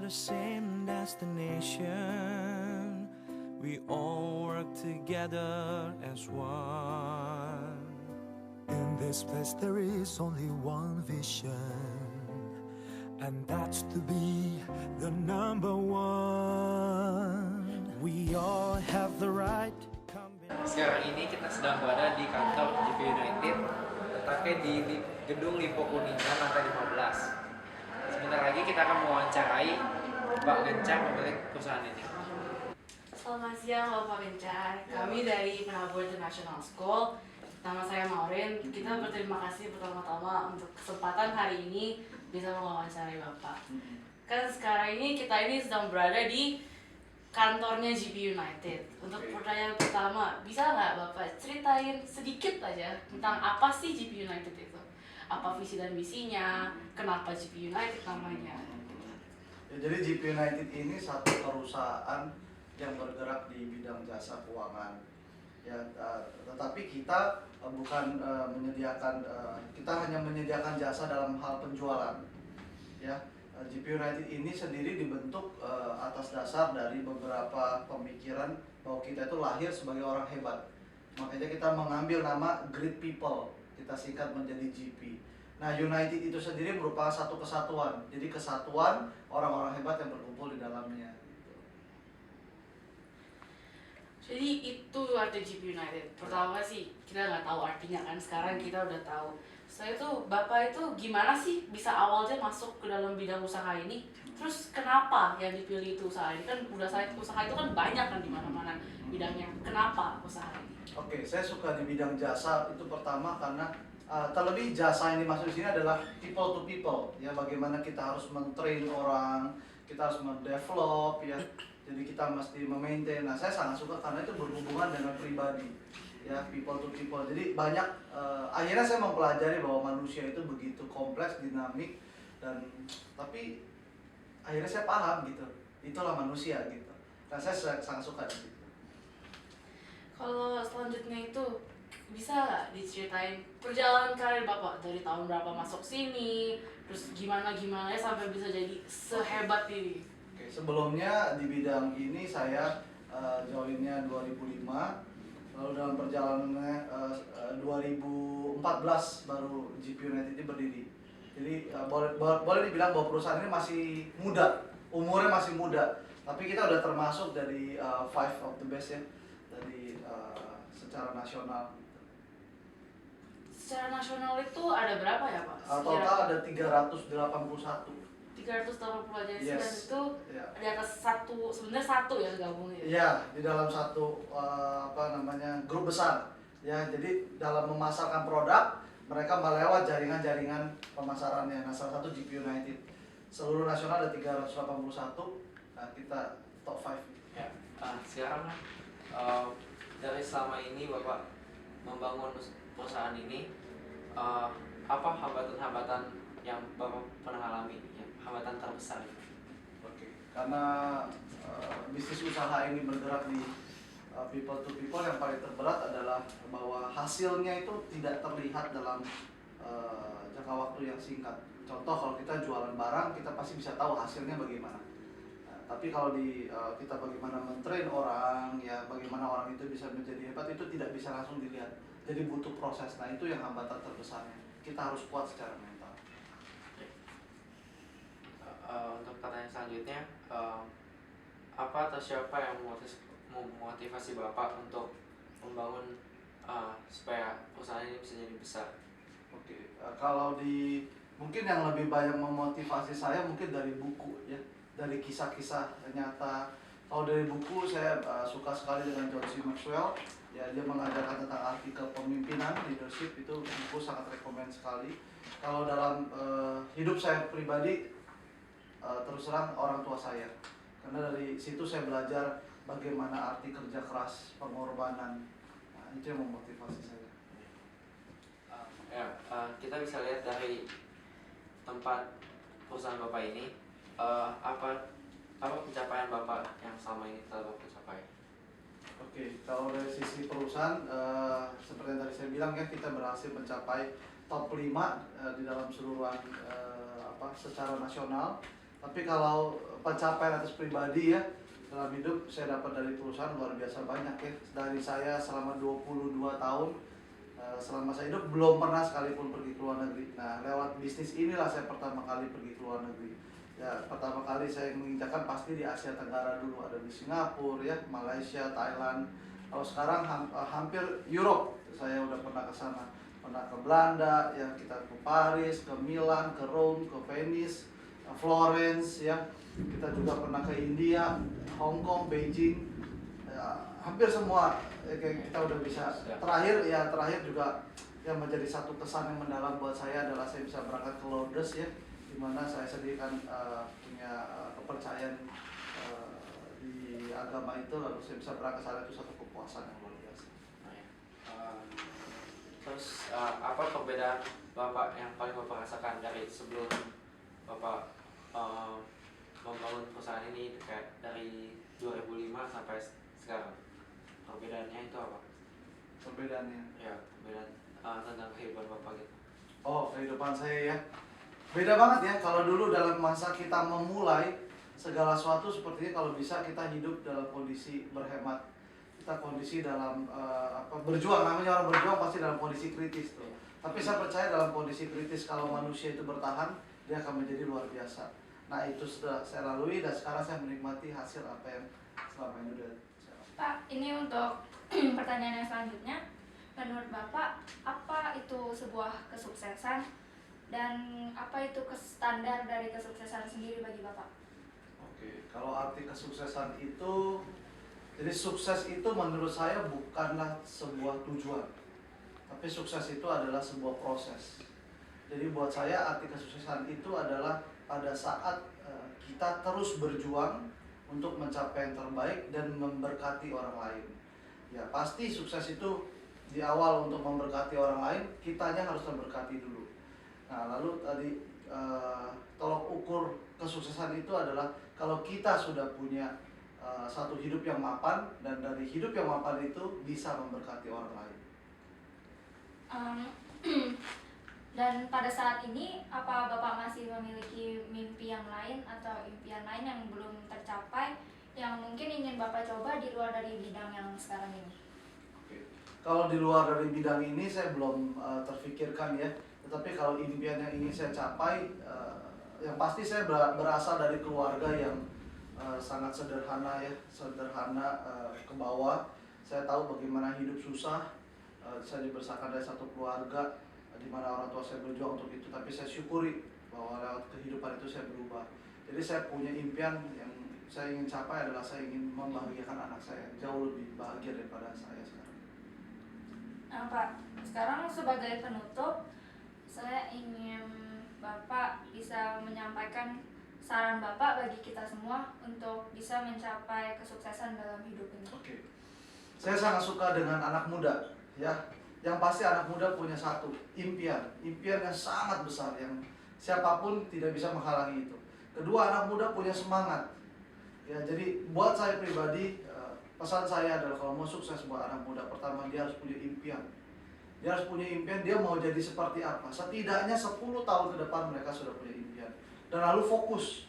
the same destination. We all work together as one. In this place there is only one vision, and that's to be the number one. We all have the right combination. Sekarang ini kita sedang berada di kantor GP United, letaknya di gedung Lipo Kuningan lantai 15. Sebentar lagi kita akan mewawancarai Pak Gencar, pemilik perusahaan ini. Selamat siang Bapak Gencar, kami dari Penabur International School. Nama saya Maureen. Kita berterima kasih pertama-tama untuk kesempatan hari ini bisa mewawancarai Bapak. Kan sekarang ini kita ini sedang berada di kantornya GP United. Untuk pertanyaan pertama, bisa nggak Bapak ceritain sedikit aja tentang apa sih GP United itu? Apa visi dan misinya? Kenapa GP United namanya? Ya, jadi GP United ini satu perusahaan yang bergerak di bidang jasa keuangan. Ya, tetapi kita bukan menyediakan, kita hanya menyediakan jasa dalam hal penjualan. Ya, GP United ini sendiri dibentuk atas dasar dari beberapa pemikiran bahwa kita itu lahir sebagai orang hebat. Makanya kita mengambil nama Great People, kita singkat menjadi GP. Nah, United itu sendiri merupakan satu kesatuan. Jadi kesatuan orang-orang hebat yang berkumpul di dalamnya. Jadi itu arti GP United. Pertama sih kita nggak tahu artinya kan, sekarang kita udah tahu. Setelah itu Bapak itu gimana sih bisa awalnya masuk ke dalam bidang usaha ini? Terus kenapa yang dipilih itu usaha ini? Kan usaha itu kan banyak kan di mana-mana bidangnya. Kenapa usaha ini? Oke, saya suka di bidang jasa itu pertama karena terlebih jasa yang dimaksud di sini adalah people to people. Ya, bagaimana kita harus men-train orang, kita harus mendevelop ya. Jadi kita mesti memaintain. Nah, saya sangat suka karena itu berhubungan dengan pribadi. Ya, people to people. Jadi banyak akhirnya saya mempelajari bahwa manusia itu begitu kompleks, dinamik, dan tapi akhirnya saya paham gitu. Itulah manusia gitu. Nah, saya sangat suka di situ. Kalau selanjutnya itu bisa nggak diceritain perjalanan karir Bapak dari tahun berapa masuk sini, terus gimana ya sampai bisa jadi sehebat ini? Oke, sebelumnya di bidang ini saya joinnya 2005. Lalu dalam perjalanannya 2014 baru GP United ini berdiri. Jadi boleh dibilang bahwa perusahaan ini masih muda, umurnya masih muda. Tapi kita udah termasuk dari 5 of the best ya, dari secara nasional. Secara nasional itu ada berapa ya Pak? Total ada 381. 380 agensi. Yes. Dan itu Ya. di atas sebenarnya satu ya gabungnya. Iya, di dalam satu grup besar. Ya, jadi dalam memasarkan produk mereka melewat jaringan-jaringan pemasarannya. Nah, salah satu GP United. Seluruh nasional ada 381. Nah, kita top 5. Ya, sekarang dari selama ini Bapak membangun perusahaan ini, apa hambatan-hambatan yang Bapak pernah alami, hambatan terbesar? Oke, karena bisnis usaha ini bergerak di people to people, yang paling terberat adalah bahwa hasilnya itu tidak terlihat dalam jangka waktu yang singkat. Contoh, kalau kita jualan barang, kita pasti bisa tahu hasilnya bagaimana. Tapi kalau kita bagaimana mentrain orang, ya bagaimana orang itu bisa menjadi hebat, itu tidak bisa langsung dilihat. Jadi butuh proses. Nah, itu yang hambatan terbesarnya. Kita harus kuat secara mental. Untuk pertanyaan selanjutnya, apa atau siapa yang memotivasi Bapak untuk membangun supaya perusahaan ini bisa jadi besar? Oke, kalau mungkin yang lebih banyak memotivasi saya mungkin dari buku ya, dari kisah-kisah nyata. Kalau dari buku saya suka sekali dengan John C. Maxwell. Ya, dia mengajarkan tentang artikel pemimpinan, leadership, itu buku sangat rekomend sekali. Kalau dalam hidup saya pribadi, terus terang orang tua saya. Karena dari situ saya belajar bagaimana arti kerja keras, pengorbanan. Nah, itu yang memotivasi saya. Kita bisa lihat dari tempat perusahaan Bapak ini, apa pencapaian Bapak yang selama ini telah Bapak capai? Oke, kalau dari sisi perusahaan, seperti yang tadi saya bilang ya, kita berhasil mencapai top 5 di dalam seluruhan secara nasional. Tapi kalau pencapaian atas pribadi ya dalam hidup saya dapat dari perusahaan luar biasa banyak ya. Dari saya selama 22 tahun selama saya hidup belum pernah sekalipun pergi ke luar negeri. Nah, lewat bisnis inilah saya pertama kali pergi ke luar negeri. Ya, pertama kali saya menginjakan pasti di Asia Tenggara dulu, ada di Singapura ya, Malaysia, Thailand. Kalau sekarang hampir Europe saya udah pernah ke sana. Pernah ke Belanda, ya kita ke Paris, ke Milan, ke Rome, ke Venice, Florence ya. Kita juga pernah ke India, Hong Kong, Beijing, ya, hampir semua ya, kita udah bisa. Terakhir juga yang menjadi satu kesan yang mendalam buat saya adalah saya bisa berangkat ke Lourdes ya, di mana saya sendiri punya kepercayaan di agama itu, lalu saya bisa berangkat ke sana, itu satu kepuasan yang luar biasa. Terus apa perbedaan Bapak yang paling Bapak rasakan dari sebelum Bapak membangun perusahaan ini kayak dari 2005 sampai sekarang? Perbedaannya itu apa? Perbedaannya? Ya, perbedaan tentang kehidupan Bapak gitu. Oh, kehidupan saya ya. Beda banget ya, kalau dulu dalam masa kita memulai segala sesuatu sepertinya kalau bisa kita hidup dalam kondisi berhemat. Kita kondisi dalam berjuang, namanya orang berjuang pasti dalam kondisi kritis tuh. Tapi saya percaya dalam kondisi kritis kalau manusia itu bertahan, dia akan menjadi luar biasa. Nah, itu sudah saya lalui dan sekarang saya menikmati hasil apa yang selama ini udah saya lakukan. Pak, ini untuk pertanyaan yang selanjutnya. Menurut Bapak, apa itu sebuah kesuksesan dan apa itu standar dari kesuksesan sendiri bagi Bapak? Oke, kalau arti kesuksesan itu, jadi sukses itu menurut saya bukanlah sebuah tujuan, tapi sukses itu adalah sebuah proses. Jadi buat saya arti kesuksesan itu adalah pada saat kita terus berjuang untuk mencapai yang terbaik dan memberkati orang lain. Ya pasti sukses itu di awal untuk memberkati orang lain, kitanya harus memberkati dulu. Nah lalu tadi tolok ukur kesuksesan itu adalah kalau kita sudah punya satu hidup yang mapan, dan dari hidup yang mapan itu bisa memberkati orang lain. Dan pada saat ini, apa Bapak masih memiliki mimpi yang lain atau impian lain yang belum tercapai, yang mungkin ingin Bapak coba di luar dari bidang yang sekarang ini? Oke. Kalau di luar dari bidang ini saya belum terfikirkan ya. Tetapi kalau impian yang ingin saya capai, yang pasti saya berasal dari keluarga yang sangat sederhana ya, ke bawah. Saya tahu bagaimana hidup susah. Saya dibesarkan dari satu keluarga di mana orang tua saya berjuang untuk itu, tapi saya syukuri bahwa lewat kehidupan itu saya berubah. Jadi saya punya impian yang saya ingin capai adalah saya ingin membahagiakan anak saya jauh lebih bahagia daripada saya sekarang. Nah, Pak, sekarang sebagai penutup, saya ingin Bapak bisa menyampaikan saran Bapak bagi kita semua untuk bisa mencapai kesuksesan dalam hidup ini. Oke. Saya sangat suka dengan anak muda, ya. Yang pasti anak muda punya satu impian yang sangat besar yang siapapun tidak bisa menghalangi itu. Kedua, anak muda punya semangat. Ya, jadi buat saya pribadi, pesan saya adalah kalau mau sukses buat anak muda, pertama dia harus punya impian. Dia harus punya impian, dia mau jadi seperti apa. Setidaknya 10 tahun ke depan mereka sudah punya impian. Dan lalu fokus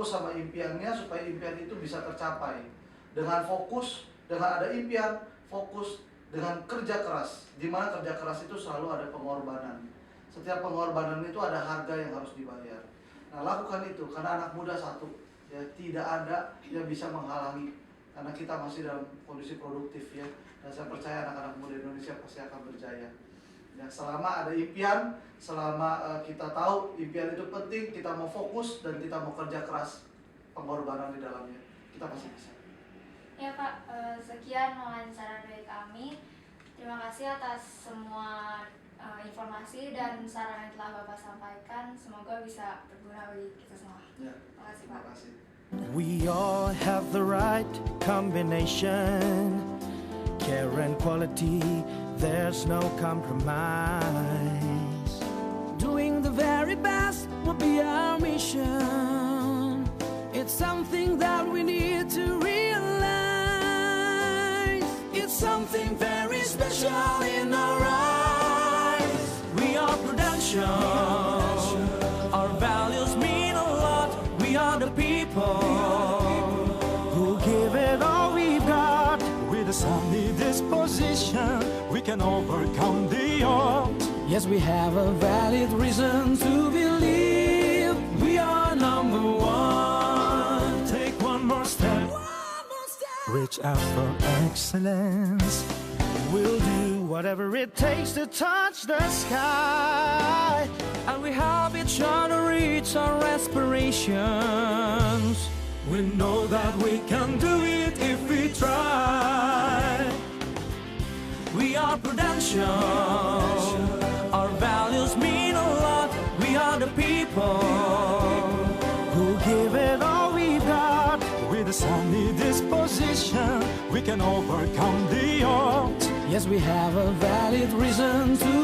sama impiannya supaya impian itu bisa tercapai. Dengan fokus, dengan ada impian, fokus dengan kerja keras, di mana kerja keras itu selalu ada pengorbanan. Setiap pengorbanan itu ada harga yang harus dibayar. Nah, lakukan itu karena anak muda satu, ya tidak ada yang bisa menghalangi karena kita masih dalam kondisi produktif ya. Dan saya percaya anak-anak muda Indonesia pasti akan berjaya. Ya, selama ada impian, selama kita tahu impian itu penting, kita mau fokus dan kita mau kerja keras, pengorbanan di dalamnya, kita pasti bisa. Ya Pak, sekian wawancara dari kami. Terima kasih atas semua informasi dan saran yang telah Bapak sampaikan. Semoga bisa berguna bagi kita semua. Ya, Terima kasih Pak. terima kasih. We all have the right combination. Care and quality, there's no compromise. Doing the very best will be our mission. It's something that we need to realize. It's something very special in our eyes. We are Prudential. Our values mean a lot. We are Yes, we have a valid reason to believe we are number one. Take one more step. Reach out for excellence. We'll do whatever it takes to touch the sky. And we help each other reach our aspirations. We know that we can do it if we try. We are Prudential. Our values mean a lot. We are the people Who give it all we've got. With a sunny disposition, we can overcome the odds. Yes, we have a valid reason to